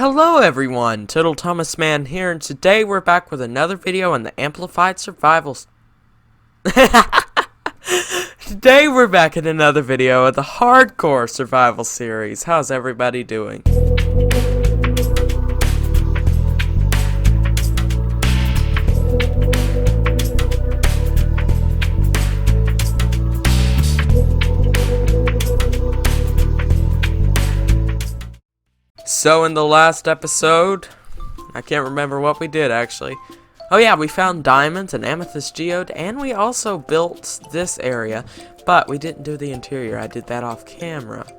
Hello everyone, Total Thomas Man here, and today we're back with another video on the Amplified Survivals. Today we're back in another video of the Hardcore Survival Series. How's everybody doing? So in the last episode, I can't remember what we did actually. Oh yeah, we found diamonds and amethyst geode, and we also built this area, but we didn't do the interior. I did that off camera.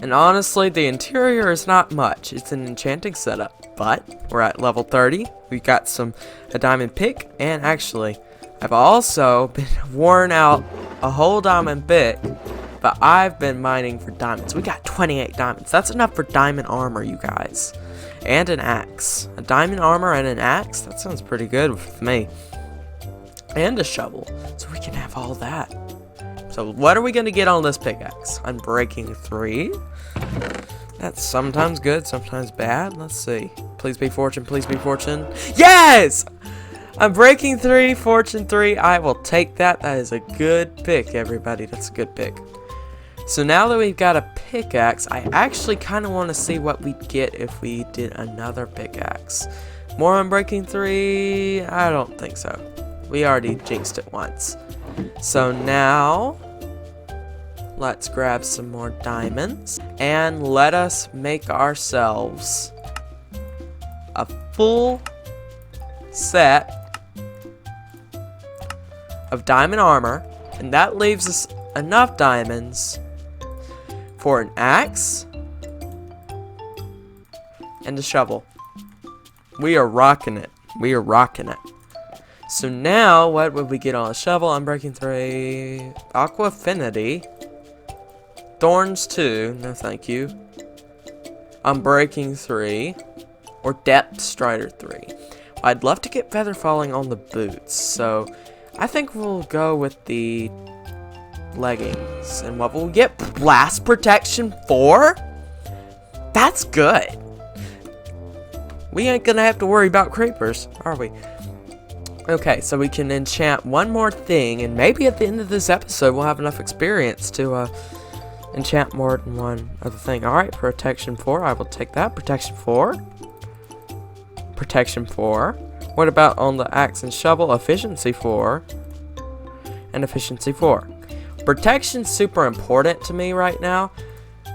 And honestly, the interior is not much. It's an enchanting setup, but we're at level 30. We got a diamond pick, and actually, I've also been worn out a whole diamond pick. But I've been mining for diamonds. We got 28 diamonds. That's enough for diamond armor, you guys. And an axe. A diamond armor and an axe? That sounds pretty good with me. And a shovel. So we can have all that. So what are we going to get on this pickaxe? Unbreaking 3. That's sometimes good, sometimes bad. Let's see. Please be fortune, please be fortune. Yes! Unbreaking 3, fortune 3. I will take that. That is a good pick, everybody. That's a good pick. So now that we've got a pickaxe, I actually kind of want to see what we'd get if we did another pickaxe. More Unbreaking 3? I don't think so. We already jinxed it once. So now, let's grab some more diamonds. And let us make ourselves a full set of diamond armor. And that leaves us enough diamonds for an axe and a shovel. We are rocking it. We are rocking it. So now, what would we get on a shovel? Unbreaking 3, Aqua Affinity, Thorns 2, no thank you, Unbreaking 3, or Depth Strider 3. I'd love to get Feather Falling on the boots, so I think we'll go with the leggings. And what will we get? Blast Protection 4? That's good. We ain't gonna have to worry about creepers, are we? Okay, so we can enchant one more thing, and maybe at the end of this episode we'll have enough experience to enchant more than one other thing. Alright, Protection 4, I will take that. Protection 4. Protection 4. What about on the axe and shovel? Efficiency 4. And Efficiency 4. Protection's super important to me right now,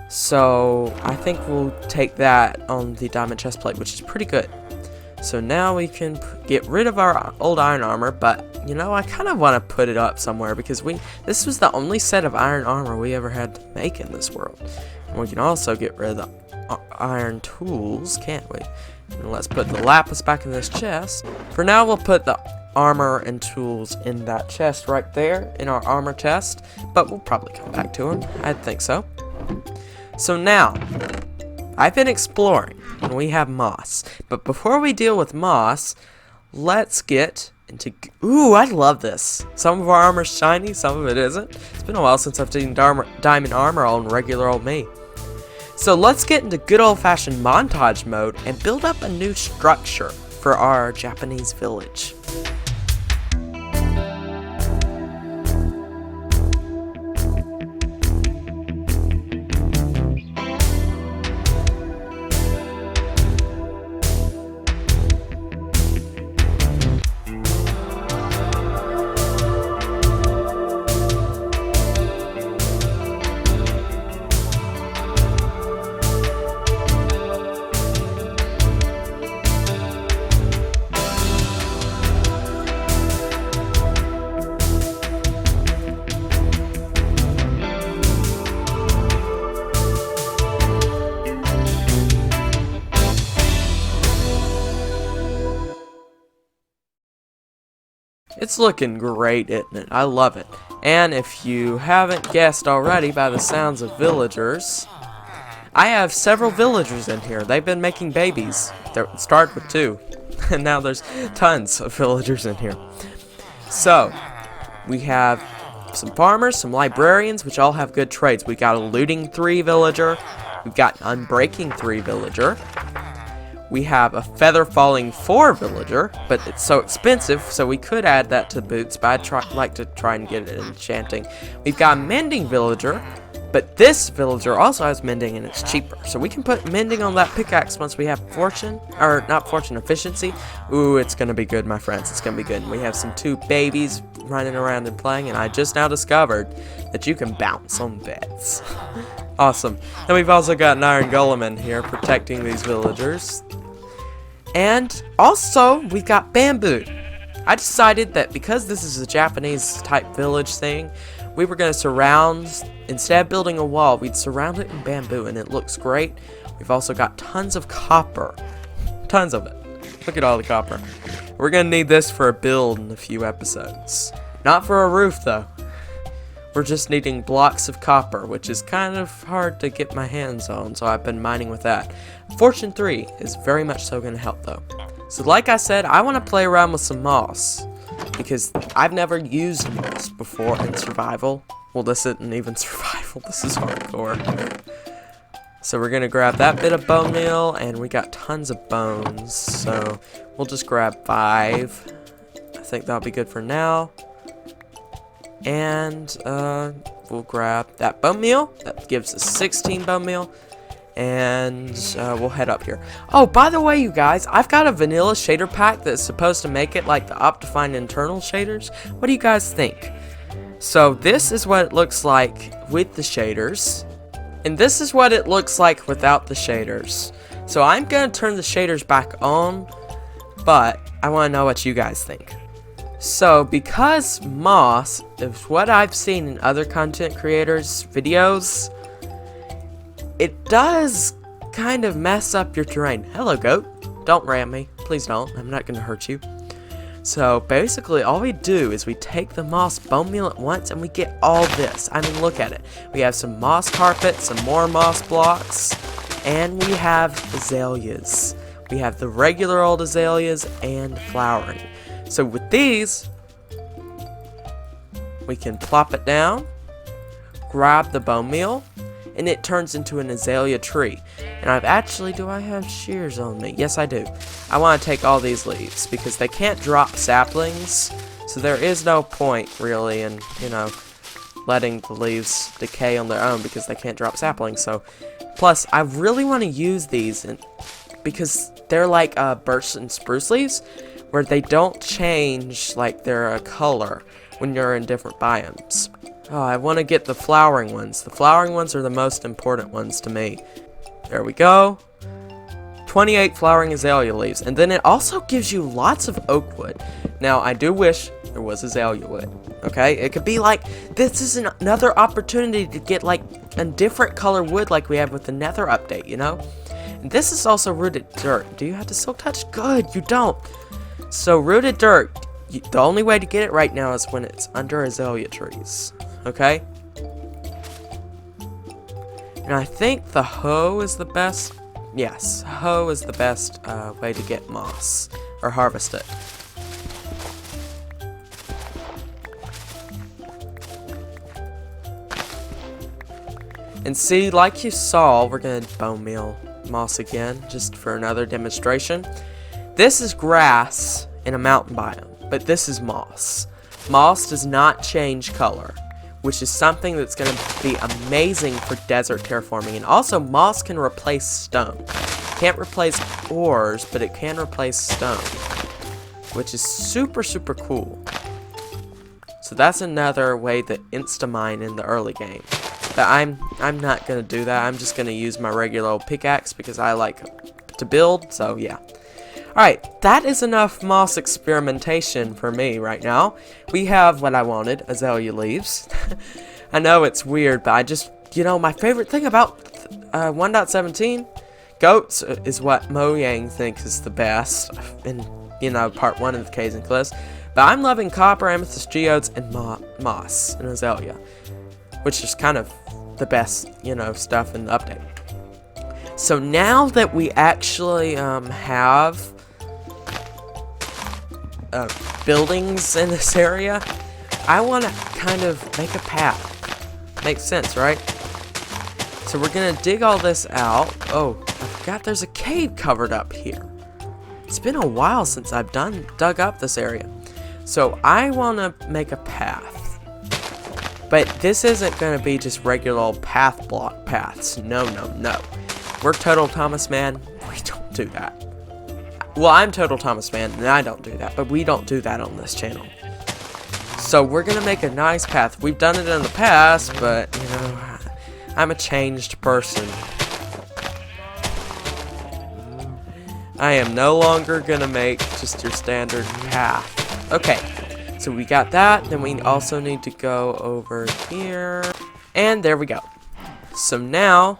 so I think we'll take that on the diamond chestplate, which is pretty good. So now we can get rid of our old iron armor, but you know, I kind of want to put it up somewhere because this was the only set of iron armor we ever had to make in this world. And we can also get rid of the iron tools, can't we? And let's put the lapis back in this chest. For now, we'll put the armor and tools in that chest right there, in our armor chest, but we'll probably come back to them. I think so. So now, I've been exploring, and we have moss. But before we deal with moss, let's get into... Ooh, I love this. Some of our armor's shiny, some of it isn't. It's been a while since I've seen diamond armor on regular old me. So let's get into good old-fashioned montage mode and build up a new structure for our Japanese village. It's looking great, isn't it? I love it. And if you haven't guessed already by the sounds of villagers, I have several villagers in here. They've been making babies. They started with 2, and now there's tons of villagers in here. So, we have some farmers, some librarians, which all have good trades. We got a looting 3 villager. We've got an unbreaking 3 villager. We have a Feather Falling 4 villager, but it's so expensive, so we could add that to boots, but I'd like to try and get it enchanting. We've got a Mending villager, but this villager also has Mending and it's cheaper. So we can put Mending on that pickaxe once we have Fortune, or not Fortune, Efficiency. Ooh, it's gonna be good, my friends, it's gonna be good. And we have some 2 babies running around and playing, and I just now discovered that you can bounce on beds. Awesome. And we've also got an Iron Golem in here protecting these villagers. And also, we've got bamboo. I decided that because this is a Japanese type village thing, we were going to surround, instead of building a wall, we'd surround it in bamboo, and it looks great. We've also got tons of copper. Tons of it. Look at all the copper. We're going to need this for a build in a few episodes. Not for a roof, though. We're just needing blocks of copper, which is kind of hard to get my hands on, so I've been mining with that. Fortune 3 is very much so going to help, though. So like I said, I want to play around with some moss, because I've never used moss before in survival. Well, this isn't even survival, this is hardcore. So we're going to grab that bit of bone meal, and we got tons of bones, so we'll just grab 5. I think that'll be good for now. And we'll grab that bone meal. That gives us 16 bone meal. And we'll head up here. Oh, by the way, you guys, I've got a vanilla shader pack that's supposed to make it like the Optifine internal shaders. What do you guys think? So this is what it looks like with the shaders. And this is what it looks like without the shaders. So I'm going to turn the shaders back on. But I want to know what you guys think. So, because moss is what I've seen in other content creators' videos, it does kind of mess up your terrain. Hello, goat. Don't ram me. Please don't. I'm not going to hurt you. So, basically, all we do is we take the moss bone meal at once, and we get all this. I mean, look at it. We have some moss carpet, some more moss blocks, and we have azaleas. We have the regular old azaleas and flowering. So with these, we can plop it down, grab the bone meal, and it turns into an azalea tree. And do I have shears on me? Yes, I do. I want to take all these leaves because they can't drop saplings. So there is no point really in, letting the leaves decay on their own because they can't drop saplings. So, plus, I really want to use these because they're like birch and spruce leaves, where they don't change like their color when you're in different biomes. Oh, I want to get the flowering ones. The flowering ones are the most important ones to me. There we go. 28 flowering azalea leaves. And then it also gives you lots of oak wood. Now, I do wish there was azalea wood. Okay? It could be like, this is another opportunity to get like a different color wood like we have with the Nether update, And this is also rooted dirt. Do you have the silk touch? Good, you don't. So rooted dirt, the only way to get it right now is when it's under azalea trees, okay? And I think the hoe is the best, yes, hoe is the best way to get moss, or harvest it. And see, like you saw, we're going to bone meal moss again, just for another demonstration. This is grass in a mountain biome, but this is moss. Moss does not change color, which is something that's going to be amazing for desert terraforming. And also, moss can replace stone. Can't replace ores, but it can replace stone, which is super, super cool. So that's another way to insta-mine in the early game. But I'm not going to do that. I'm just going to use my regular old pickaxe because I like to build, so yeah. Alright, that is enough moss experimentation for me right now. We have what I wanted, azalea leaves. I know it's weird, but I just, my favorite thing about 1.17 goats is what Mojang thinks is the best in, part 1 of the Caves and Cliffs. But I'm loving copper, amethyst geodes, and moss and azalea, which is kind of the best, stuff in the update. So now that we actually have buildings in this area, I want to kind of make a path. Makes sense, right? So we're gonna dig all this out. Oh, I forgot there's a cave covered up here. It's been a while since I've dug up this area. So I want to make a path. But this isn't going to be just regular old path block paths. No, no, no. We're Total Thomas Man. We don't do that. Well, I'm Total Thomas Man, and I don't do that. But we don't do that on this channel. So we're going to make a nice path. We've done it in the past, but, you know, I'm a changed person. I am no longer going to make just your standard path. Okay. So we got that, then we also need to go over here, and there we go. So now,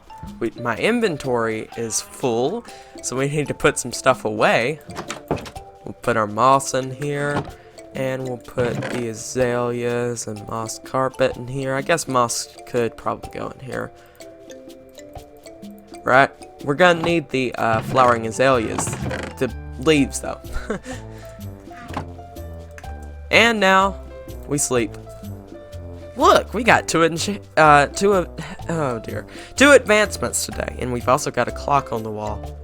my inventory is full, so we need to put some stuff away. We'll put our moss in here, and we'll put the azaleas and moss carpet in here. I guess moss could probably go in here. Right? We're gonna need the flowering azaleas, the leaves though. And now, we sleep. Look, we got two advancements today, and we've also got a clock on the wall.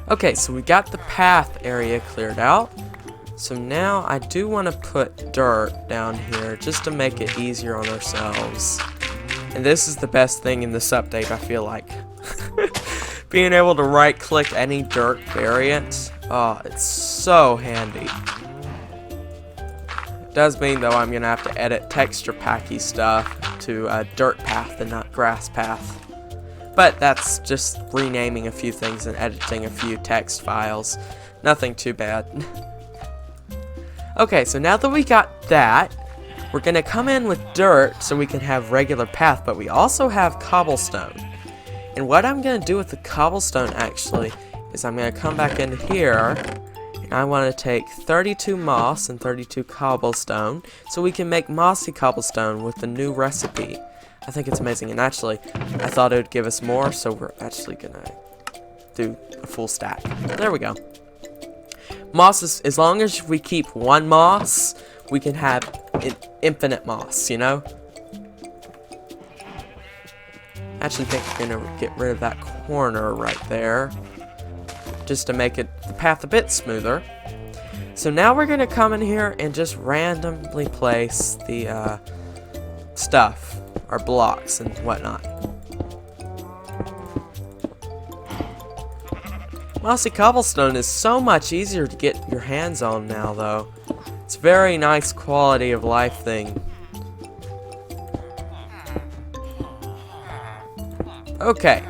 Okay, so we got the path area cleared out. So now I do want to put dirt down here just to make it easier on ourselves. And this is the best thing in this update, I feel like. Being able to right click any dirt variant. Oh, it's so handy. It does mean though I'm gonna have to edit texture packy stuff to dirt path and not grass path. But that's just renaming a few things and editing a few text files. Nothing too bad. Okay, so now that we got that, we're gonna come in with dirt so we can have regular path, but we also have cobblestone. And what I'm going to do with the cobblestone, actually, is I'm going to come back in here, and I want to take 32 moss and 32 cobblestone, so we can make mossy cobblestone with the new recipe. I think it's amazing, and actually, I thought it would give us more, so we're actually going to do a full stack. There we go. Moss is, as long as we keep one moss, we can have infinite moss, you know? I actually think we're going to get rid of that corner right there, just to make the path a bit smoother. So now we're going to come in here and just randomly place the stuff, our blocks and whatnot. Mossy cobblestone is so much easier to get your hands on now, though. It's a very nice quality of life thing. Okay.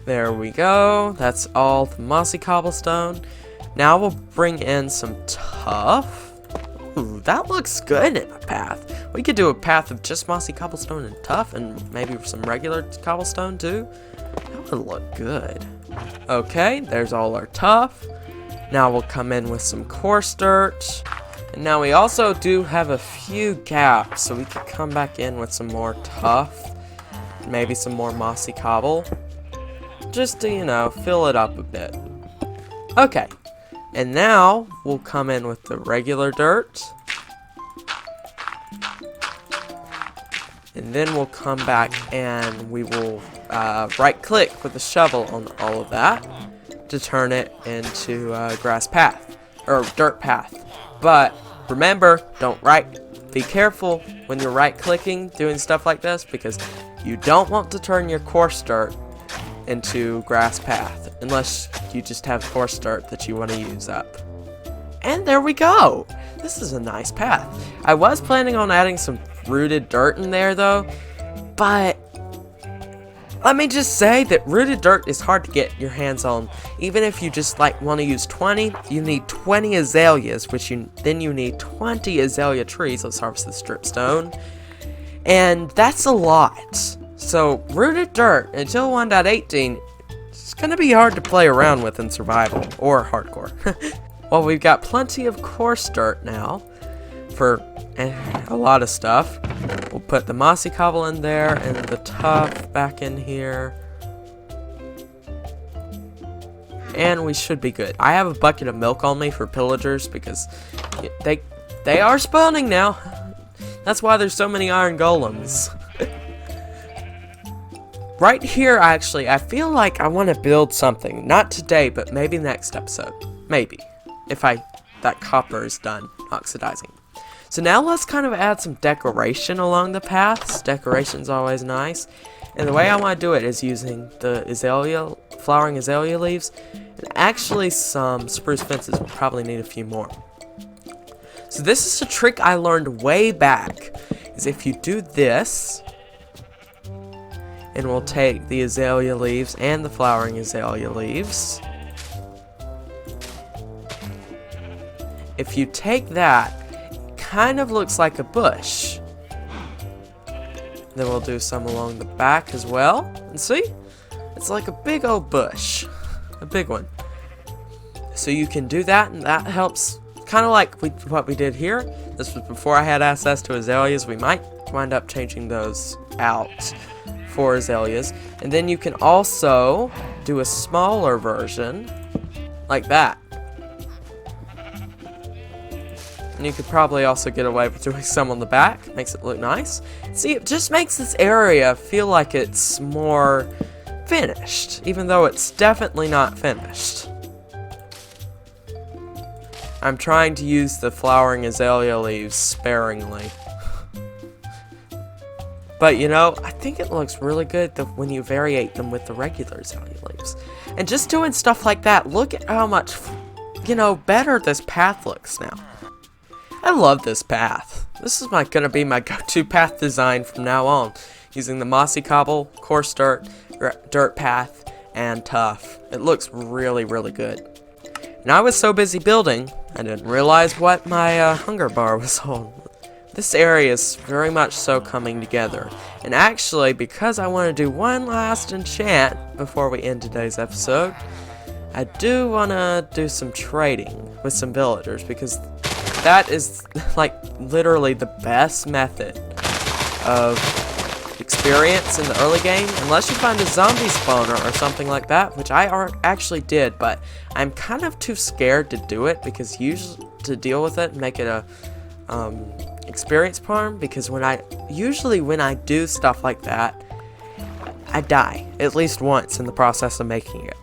There we go. That's all the mossy cobblestone. Now we'll bring in some tuff. Ooh, that looks good in a path. We could do a path of just mossy cobblestone and tuff, and maybe some regular cobblestone too. That would look good. Okay, there's all our tuff. Now we'll come in with some coarse dirt. And now we also do have a few gaps, so we could come back in with some more tuff. Maybe some more mossy cobble. Just to, you know, fill it up a bit. Okay. And now we'll come in with the regular dirt. And then we'll come back and we will right click with the shovel on all of that to turn it into grass path or dirt path. But remember, be careful when you're right clicking doing stuff like this, because you don't want to turn your coarse dirt into grass path unless you just have coarse dirt that you want to use up. And there we go. This is a nice path. I was planning on adding some rooted dirt in there though, but let me just say that rooted dirt is hard to get your hands on. Even if you just like want to use 20, you need 20 azaleas, then you need 20 azalea trees. Let's harvest the strip stone. And that's a lot. So rooted dirt until 1.18, it's gonna be hard to play around with in survival or hardcore. Well, we've got plenty of coarse dirt now for a lot of stuff. We'll put the mossy cobble in there and the tuff back in here. And we should be good. I have a bucket of milk on me for pillagers because they are spawning now. That's why there's so many iron golems. Right here, actually, I feel like I want to build something. Not today, but maybe next episode. Maybe. If that copper is done oxidizing. So now let's kind of add some decoration along the paths. Decoration's always nice. And the way I want to do it is using the flowering azalea leaves. And actually some spruce fences. We'll probably need a few more. So this is a trick I learned way back. Is if you do this, and we'll take the azalea leaves and the flowering azalea leaves. If you take that, it kind of looks like a bush. Then we'll do some along the back as well. And see? It's like a big old bush. A big one. So you can do that, and that helps. Kind of like what we did here. This was before I had access to azaleas. We might wind up changing those out for azaleas. And then you can also do a smaller version like that. And you could probably also get away with doing some on the back. Makes it look nice. See, it just makes this area feel like it's more finished, even though it's definitely not finished. I'm trying to use the flowering azalea leaves sparingly. But, you know, I think it looks really good when you variate them with the regular azalea leaves. And just doing stuff like that, look at how much, you know, better this path looks now. I love this path. This is gonna be my go-to path design from now on. Using the mossy cobble, coarse dirt path, and tough. It looks really, really good. And I was so busy building, I didn't realize what my hunger bar was on. This area is very much so coming together. And actually, because I want to do one last enchant before we end today's episode, I do want to do some trading with some villagers, because that is like literally the best method of experience in the early game, unless you find a zombie spawner or something like that, which I actually did, but I'm kind of too scared to do it, because usually to deal with it and make it a experience farm, because when I do stuff like that, I die at least once in the process of making it.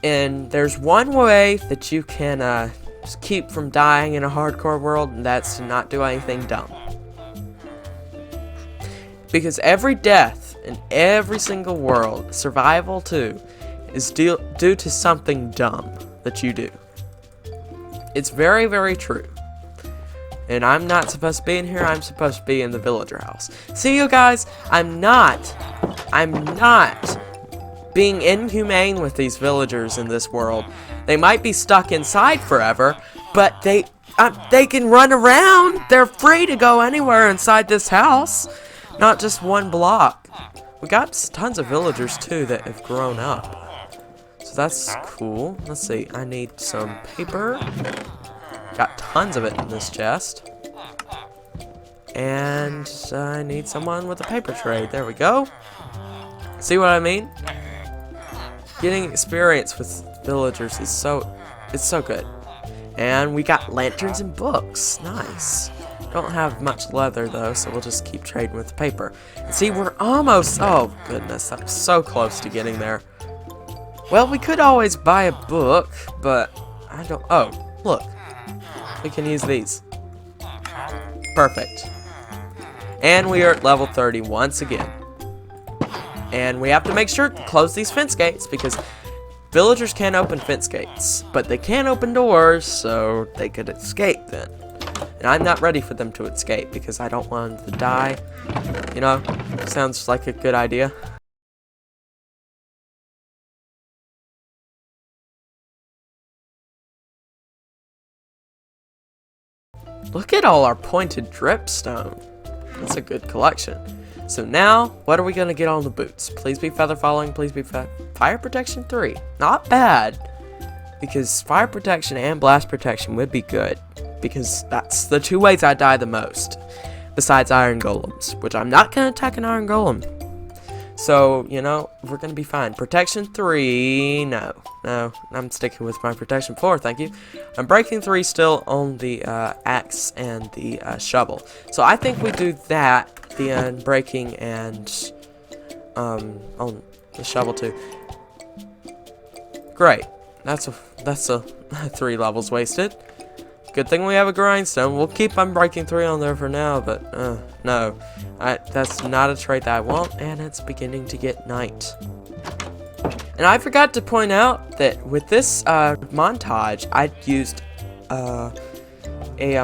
And there's one way that you can just keep from dying in a hardcore world, and that's to not do anything dumb. Because every death in every single world, survival too, is due to something dumb that you do. It's very, very true. And I'm not supposed to be in here, I'm supposed to be in the villager house. See, you guys, I'm not being inhumane with these villagers in this world. They might be stuck inside forever, but they can run around. They're free to go anywhere inside this house. Not just one block. We got tons of villagers too that have grown up. So that's cool. Let's see, I need some paper. Got tons of it in this chest. And I need someone with a paper trade. There we go. See what I mean? Getting experience with villagers is it's so good. And we got lanterns and books. Nice. Don't have much leather though, so we'll just keep trading with the paper. And see, we're almost, oh goodness, I'm so close to getting there. Well, we could always buy a book, but I don't, oh, look. We can use these. Perfect. And we are at level 30 once again. And we have to make sure to close these fence gates, because villagers can't open fence gates, but they can open doors, so they could escape then. And I'm not ready for them to escape, because I don't want them to die. You know, sounds like a good idea. Look at all our pointed dripstone. That's a good collection. So now, what are we going to get on the boots? Please be feather falling, please be fire protection 3. Not bad. Because fire protection and blast protection would be good. Because that's the two ways I die the most. Besides iron golems. Which I'm not going to attack an iron golem. So, you know, we're going to be fine. Protection 3, no, I'm sticking with my protection 4, thank you. I'm breaking 3 still on the axe and the shovel. So I think we do that, the breaking and on the shovel too. Great. That's a 3 levels wasted. Good thing we have a grindstone. We'll keep unbreaking 3 on there for now, but no. That's not a trait that I want, and it's beginning to get night. And I forgot to point out that with this montage, I used a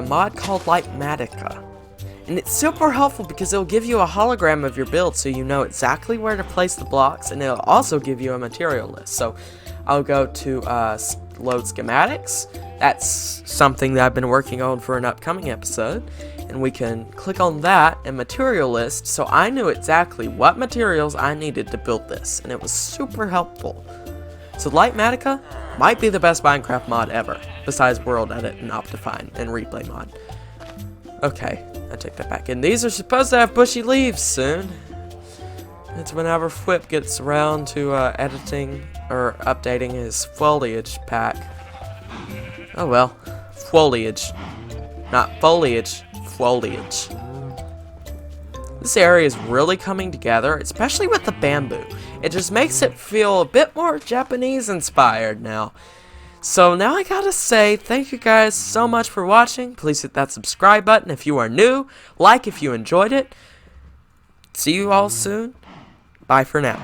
mod called Lightmatica. And it's super helpful because it'll give you a hologram of your build so you know exactly where to place the blocks, and it'll also give you a material list. So I'll go to load schematics. That's something that I've been working on for an upcoming episode. And we can click on that and material list, so I knew exactly what materials I needed to build this, and it was super helpful. So Lightmatica might be the best Minecraft mod ever, besides World Edit and Optifine and Replay mod. Okay, I take that back. And these are supposed to have bushy leaves soon. It's whenever Fwip gets around to editing or updating his foliage pack. Oh well, foliage, not foliage. Foliage. This area is really coming together, especially with the bamboo. It just makes it feel a bit more Japanese inspired now. So now I gotta say, thank you guys so much for watching. Please hit that subscribe button if you are new. Like if you enjoyed it. See you all soon. Bye for now.